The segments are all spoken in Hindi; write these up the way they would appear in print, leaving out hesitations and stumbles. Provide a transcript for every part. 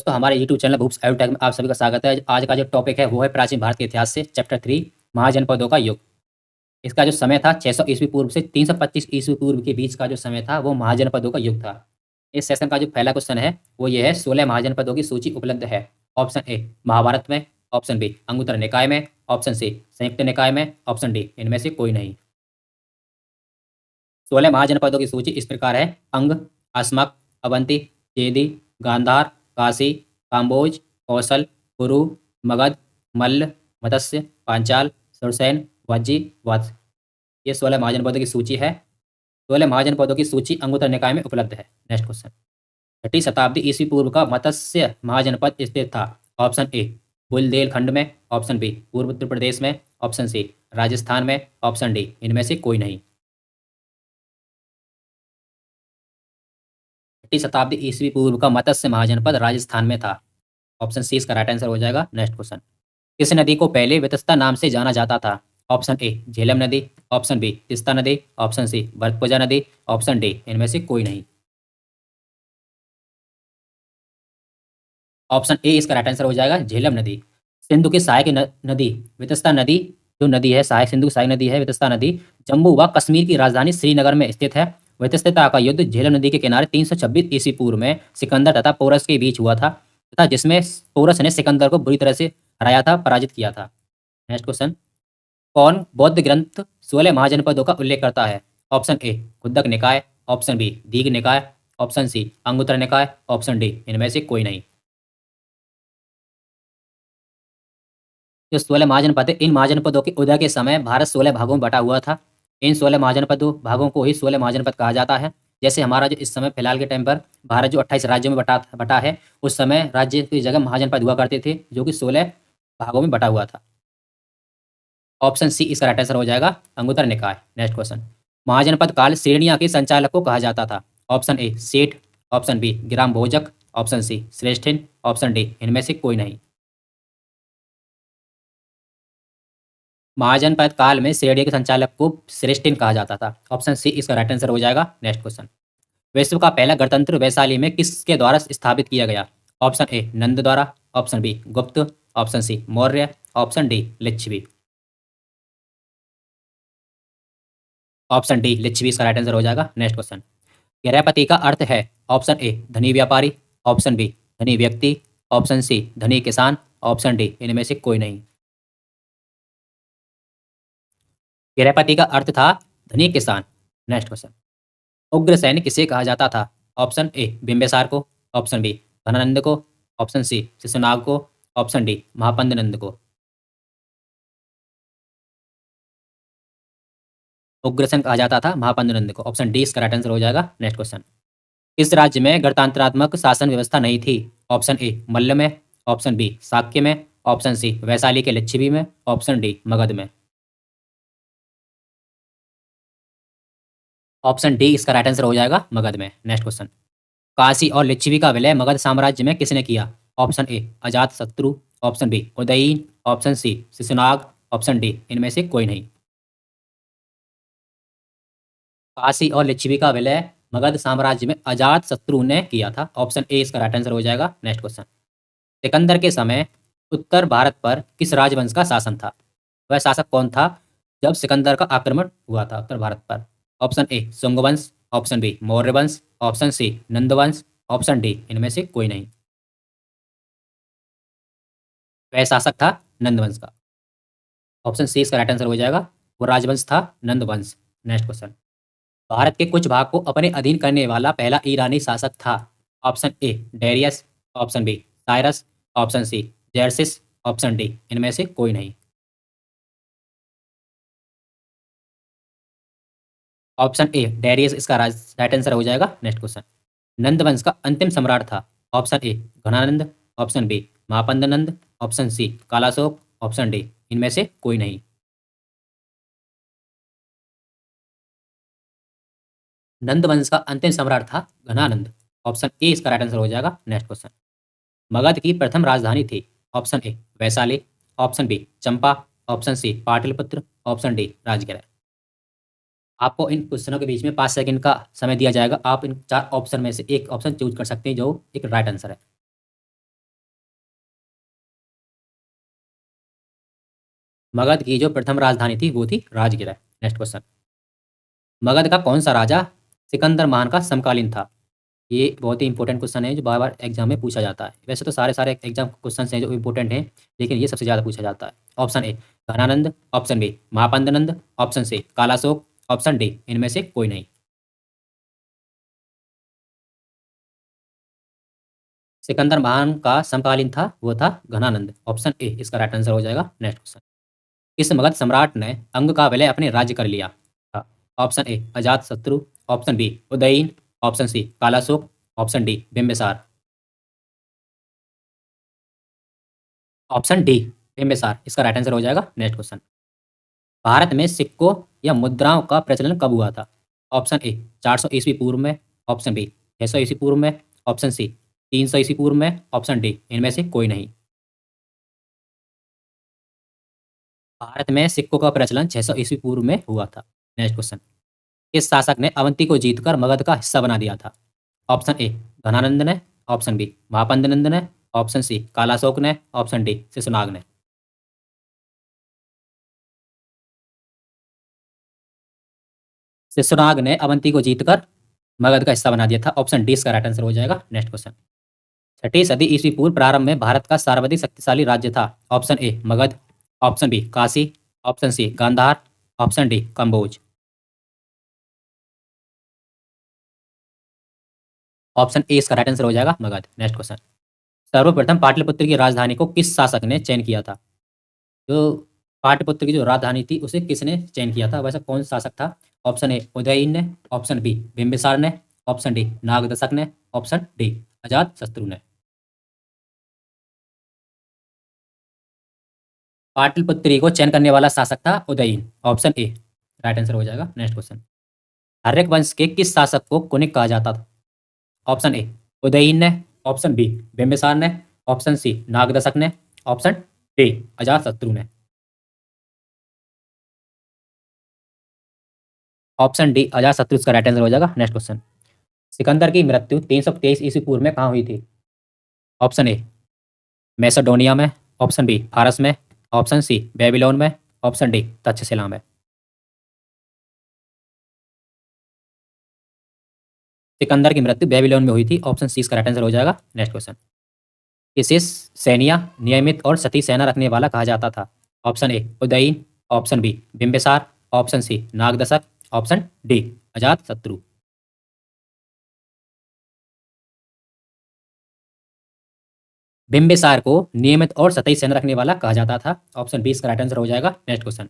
दोस्तों हमारे यूट्यूब चैनल भूप्स एडुटेक में आप सभी का स्वागत है। आज का जो टॉपिक है वो है प्राचीन भारत के इतिहास से चैप्टर 3 महाजनपदों का युग। इसका जो समय था 600 ईस्वी पूर्व से 325 ईस्वी पूर्व के बीच का जो समय था वो महाजनपदों का युग था। इस सेशन का जो पहला क्वेश्चन है वो ये है 16 महाजनपदों की सूची उपलब्ध है। ऑप्शन ए महाभारत में, ऑप्शन बी अंगुत्तर निकाय में, ऑप्शन सी संयुक्त निकाय में, ऑप्शन डी इनमें से कोई नहीं। 16 महाजनपदों की सूची इस प्रकार है: अंग, अस्मक, अवंती, चेदी, गांधार, काशी, काम्बोज, कौशल, कुरु, मगध, मल्ल, मत्स्य, पांचाल, सुरसैन, वज्जी, वत्स। ये 16 महाजनपदों की सूची है। 16 महाजनपदों की सूची अंगुत्तर निकाय में उपलब्ध है। Next question. 6ठी शताब्दी ईस्वी पूर्व का मत्स्य महाजनपद स्थित था। ऑप्शन ए बुंदेलखंड में, ऑप्शन बी पूर्व उत्तर प्रदेश में, ऑप्शन सी राजस्थान में, ऑप्शन डी इनमें से कोई नहीं। 6ठी शताब्दी ईस्वी पूर्व का मत्स्य महाजनपद राजस्थान में था। ऑप्शन सी इसका राइट आंसर हो जाएगा। Next question. किस नदी को पहले वितस्ता नाम से जाना जाता था? ऑप्शन ए झेलम नदी, ऑप्शन बी तिस्ता नदी, ऑप्शन सी भरतपुजा नदी, ऑप्शन डी इनमें से कोई नहीं। ऑप्शन ए इसका राइट आंसर हो जाएगा झेलम नदी। सिंधु की सहायक नदी वितस्ता नदी, जो नदी है सहायक, सिंधु की सहायक नदी है वितस्ता नदी, जम्मू व कश्मीर की राजधानी श्रीनगर में स्थित है। वितस्ता का युद्ध झेलम नदी के किनारे 326 ईस्वी पूर्व में सिकंदर तथा पोरस के बीच हुआ था तथा जिसमें पोरस ने सिकंदर को बुरी तरह से हराया था, पराजित किया था। Next question. कौन बौद्ध ग्रंथ 16 महाजनपदों का उल्लेख करता है? ऑप्शन ए कुद्दक निकाय, ऑप्शन बी दीघ निकाय, ऑप्शन सी अंगुत्तर निकाय, ऑप्शन डी इनमें से कोई नहीं। जो 16 महाजनपद है, इन महाजनपदों के उदय के समय भारत 16 भागों में बटा हुआ था। इन 16 महाजनपदों भागों को ही 16 महाजनपद कहा जाता है। जैसे हमारा जो इस समय फिलहाल के टाइम पर भारत जो 28 राज्यों में बटा है, उस समय राज्य की जगह महाजनपद हुआ करते थे जो कि 16 भागों में बटा हुआ था। ऑप्शन सी इसका राइट आंसर हो जाएगा अंगुत्तर निकाय। Next question. महाजनपद काल श्रेणियां के संचालक को कहा जाता था। ऑप्शन ए सेठ, ऑप्शन बी ग्राम भोजक, ऑप्शन सी श्रेष्ठिन, ऑप्शन डी इनमें से कोई नहीं। महाजनपद काल में श्रेणी के संचालक को श्रेष्ठिन कहा जाता था। ऑप्शन सी इसका राइट आंसर हो जाएगा। Next question. विश्व का पहला गणतंत्र वैशाली में किसके द्वारा स्थापित किया गया? ऑप्शन ए नंद द्वारा, option B Gupta, option C Maurya, option D Licchavi. Option D Licchavi इसका राइट आंसर हो जाएगा। Next question. गृहपति का अर्थ है? ऑप्शन ए धनी व्यापारी, ऑप्शन बी धनी व्यक्ति, ऑप्शन सी धनी किसान, ऑप्शन डी इनमें से कोई नहीं। गृहपति का अर्थ था धनी किसान। Next question. उग्रसेन किसे कहा जाता था? ऑप्शन ए बिंबिसार को, ऑप्शन बी धनानंद को, ऑप्शन सी शिशुनाग को, ऑप्शन डी महापंद नंद को। उग्रसेन कहा जाता था महापंद नंद को। ऑप्शन डी इसका राइट आंसर हो जाएगा। Next question. किस राज्य में गणतंत्रात्मक शासन व्यवस्था नहीं थी? ऑप्शन ए मल्ल में, ऑप्शन बी शाक्य में, ऑप्शन सी वैशाली के लिच्छवी में, ऑप्शन डी मगध में। ऑप्शन डी इसका राइट आंसर हो जाएगा मगध में। Next question. काशी और लिच्छवी का विलय मगध साम्राज्य में किसने किया? Option A Ajatashatru, option B Udayin, option C Shishunaga, option D इनमें से कोई नहीं। काशी और लिच्छवी का विलय मगध साम्राज्य में अजात शत्रु ने किया था। ऑप्शन ए इसका राइट आंसर हो जाएगा। Next question. सिकंदर के समय उत्तर भारत पर किस राजवंश का शासन था? वह शासक कौन था जब सिकंदर का आक्रमण हुआ था उत्तर भारत पर? ऑप्शन ए शुंग वंश, ऑप्शन बी मौर्य वंश, ऑप्शन सी नंद वंश, ऑप्शन डी इनमें से कोई नहीं। वह शासक था नंद वंश का। ऑप्शन सी इसका राइट आंसर हो जाएगा। वो राजवंश था नंद वंश। Next question. भारत के कुछ भाग को अपने अधीन करने वाला पहला ईरानी शासक था। Option A Darius, option B Cyrus, option C Xerxes, option D इनमें से कोई नहीं। ऑप्शन ए डेरियस इसका राइट आंसर हो जाएगा। Next question. नंद वंश का अंतिम सम्राट था। Option A Dhanananda, option B Mahapadma Nanda, option C Kalashoka, option D इनमें से कोई नहीं। नंद वंश का अंतिम सम्राट था घनानंद। ऑप्शन ए इसका राइट आंसर हो जाएगा। Next question. मगध की प्रथम राजधानी थी। Option A Vaishali, option B Champa, option C Pataliputra, option D Rajgriha. आपको इन क्वेश्चनों के बीच में 5 सेकंड का समय दिया जाएगा। आप इन 4 ऑप्शन में से एक ऑप्शन चूज कर सकते हैं जो एक राइट आंसर है। मगध की जो प्रथम राजधानी थी वो थी राजगिर। नेक्स्ट क्वेश्चन, मगध का कौन सा राजा सिकंदर महान का समकालीन था? ये बहुत ही इंपॉर्टेंट क्वेश्चन है जो बार बार एग्जाम में पूछा जाता है। वैसे तो सारे सारे एग्जाम क्वेश्चन हैं जो इंपॉर्टेंट हैं, लेकिन ये सबसे ज़्यादा पूछा जाता है। Option A Dhanananda, option B Mahapadmananda, option C Kalashoka, option D इनमें से कोई नहीं। सिकंदर महान का समकालीन था वो था घनानंद। ऑप्शन ए इसका राइट आंसर हो जाएगा। नेक्स्ट क्वेश्चन, किस मगध सम्राट ने अंग का विलय अपने राज्य कर लिया था? Option A Ajatashatru, option B Udayin, option C Kalashoka, option D Bimbisara. Option D Bimbisara इसका राइट आंसर हो जाएगा। नेक्स्ट क्वेश्चन, भारत में सिक्कों या मुद्राओं का प्रचलन कब हुआ था? ऑप्शन ए 400 ईस्वी पूर्व में, ऑप्शन बी 600 ईस्वी पूर्व में, ऑप्शन सी 300 ईस्वी पूर्व में, ऑप्शन डी इनमें से कोई नहीं। भारत में सिक्कों का प्रचलन 600 ईस्वी पूर्व में हुआ था। नेक्स्ट क्वेश्चन, किस शासक ने अवंती को जीतकर मगध का हिस्सा बना दिया था? ऑप्शन ए घनानंद ने, ऑप्शन बी महापंदनंद ने, ऑप्शन सी कालाशोक ने, ऑप्शन डी शिशुनाग ने। शिशुनाग ने अवंती को जीतकर मगध का हिस्सा बना दिया था। ऑप्शन डी इसका राइट आंसर हो जाएगा। नेक्स्ट क्वेश्चन, छठी सदी ईस्वी पूर्व प्रारंभ में भारत का सर्वाधिक शक्तिशाली राज्य था। Option A Magadh, option B Kashi, option C Gandhara, option D Kamboja. Option A इसका राइट आंसर हो जाएगा मगध। नेक्स्ट क्वेश्चन, सर्वप्रथम पाटलिपुत्र की राजधानी को किस शासक ने चयन किया था? जो पाटलिपुत्र की जो राजधानी थी उसे किसने चयन किया था, वैसा कौन शासक था? ऑप्शन ए उदयीन ने, ऑप्शन बी बिम्बिसार ने, ऑप्शन डी नागदशक ने, ऑप्शन डी अजात शत्रु ने। पाटलिपुत्री को चयन करने वाला शासक था Udayin. Option A right answer हो जाएगा। नेक्स्ट क्वेश्चन, हर्यक वंश के किस शासक को कुनिक कहा जाता था? ऑप्शन ए उदयीन ने, ऑप्शन बी बिम्बिसार ने, ऑप्शन सी नागदशक ने, ऑप्शन डी अजातशत्रु ने। ऑप्शन डी अजातशत्रु इसका राइट आंसर हो जाएगा। नेक्स्ट क्वेश्चन, सिकंदर की मृत्यु 323 ईस्वी पूर्व में कहाँ हुई थी? ऑप्शन ए मैसेडोनिया में, ऑप्शन बी फारस में, ऑप्शन सी बेबीलोन में, ऑप्शन डी तक्षशिला में। सिकंदर की मृत्यु बेबीलोन में हुई थी। ऑप्शन सी इसका राइट आंसर हो जाएगा। नेक्स्ट क्वेश्चन, इसे सैनिया नियमित और सती सेना रखने वाला कहा जाता था? Option A Udayin, option B Bimbisara, option C Nagadasaka, option D Ajatashatru. Bimbisara को नियमित और सतही सेना रखने वाला कहा जाता था। ऑप्शन बी इसका राइट आंसर हो जाएगा। नेक्स्ट क्वेश्चन,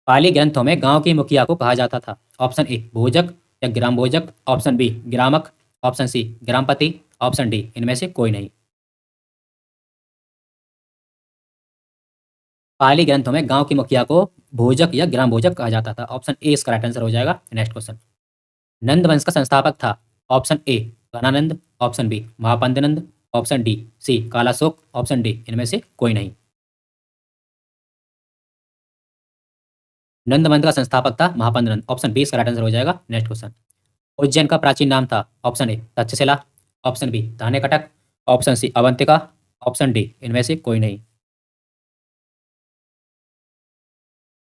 पाली ग्रंथों में गांव के मुखिया को कहा जाता था? ऑप्शन ए भोजक या ग्राम भोजक, ऑप्शन बी ग्रामक, ऑप्शन सी ग्रामपति, ऑप्शन डी इनमें से कोई नहीं। पाली ग्रंथों में गांव के मुखिया को भोजक या ग्राम भोजक कहा जाता था। ऑप्शन ए इसका राइट आंसर हो जाएगा। नेक्स्ट क्वेश्चन, नंद वंश का संस्थापक था? Option A Dhanananda, option B Mahapadmananda, option D C Kalashoka, option D इनमें से कोई नहीं। नंद वंश का संस्थापक था महापंदनंद। ऑप्शन बी इसका राइट आंसर हो जाएगा। नेक्स्ट क्वेश्चन, उज्जैन का प्राचीन नाम था? Option A Takshashila, option B Dhanakataka, option C Avantika, option D इनमें से कोई नहीं।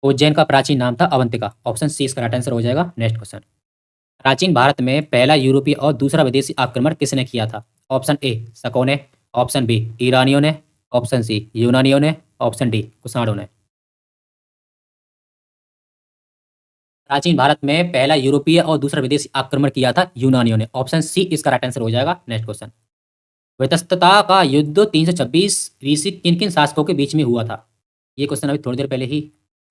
उज्जैन का प्राचीन नाम था अवंतिका। ऑप्शन सी इसका राइट आंसर हो जाएगा। नेक्स्ट क्वेश्चन, प्राचीन भारत में पहला यूरोपीय और दूसरा विदेशी आक्रमण किसने किया था? ऑप्शन ए शकों ने, ऑप्शन बी ईरानियों ने, ऑप्शन सी यूनानियों ने, ऑप्शन डी कुषाणों ने। प्राचीन भारत में पहला यूरोपीय और दूसरा विदेशी आक्रमण किया था यूनानियों ने। ऑप्शन सी इसका राइट आंसर हो जाएगा। नेक्स्ट क्वेश्चन, वितस्तता का युद्ध 326 ईस्वी किन किन शासकों के बीच में हुआ था? ये क्वेश्चन अभी थोड़ी देर पहले ही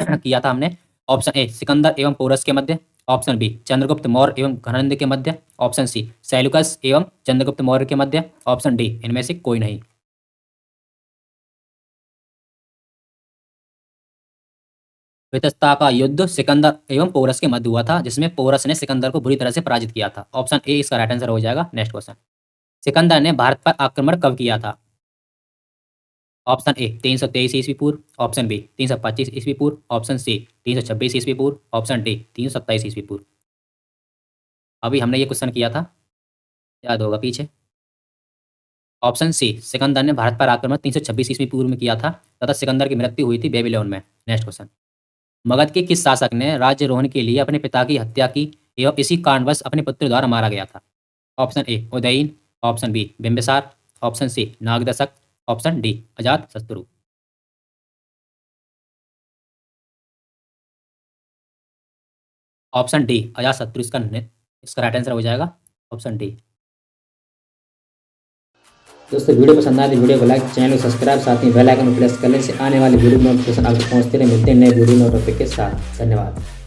किया था हमने। ऑप्शन ए सिकंदर एवं पोरस के मध्य, ऑप्शन बी चंद्रगुप्त मौर्य एवं घनंद के मध्य, ऑप्शन सी सैलुकस एवं चंद्रगुप्त मौर्य के मध्य, ऑप्शन डी इनमें से कोई नहीं। वितस्ता का युद्ध सिकंदर एवं पोरस के मध्य हुआ था, जिसमें पोरस ने सिकंदर को बुरी तरह से पराजित किया था। ऑप्शन ए इसका राइट आंसर हो जाएगा। नेक्स्ट क्वेश्चन, सिकंदर ने भारत पर आक्रमण कब किया था? ऑप्शन ए 323 ईस्वी पूर्व, ऑप्शन बी 325 ईस्वी पूर्व, ऑप्शन सी 326 ईस्वी पूर्व, ऑप्शन डी 327 ईस्वी पूर्व। अभी हमने ये क्वेश्चन किया था, याद होगा पीछे। ऑप्शन सी, सिकंदर ने भारत पर आक्रमण 326 ईस्वी पूर्व में किया था तथा सिकंदर की मृत्यु हुई थी बेबीलोन में। नेक्स्ट क्वेश्चन, मगध के किस शासक ने राज्यरोहण के लिए अपने पिता की हत्या की एवं इसी कारणवश अपने पुत्र द्वारा मारा गया था? Option A Udayin, option B Bimbisara, option C Nagadasaka, option D Ajatashatru. Option D Ajatashatru इसका राइट आंसर हो जाएगा ऑप्शन डी। दोस्तों वीडियो पसंद आए तो वीडियो को लाइक, चैनल को सब्सक्राइब, साथ ही बेल आइकन को प्रेस करने से आने वाली वीडियो नोटिफिकेशन आपको पहुंचते रहे। मिलते हैं नए वीडियो नोटिफिकेशन के साथ। धन्यवाद।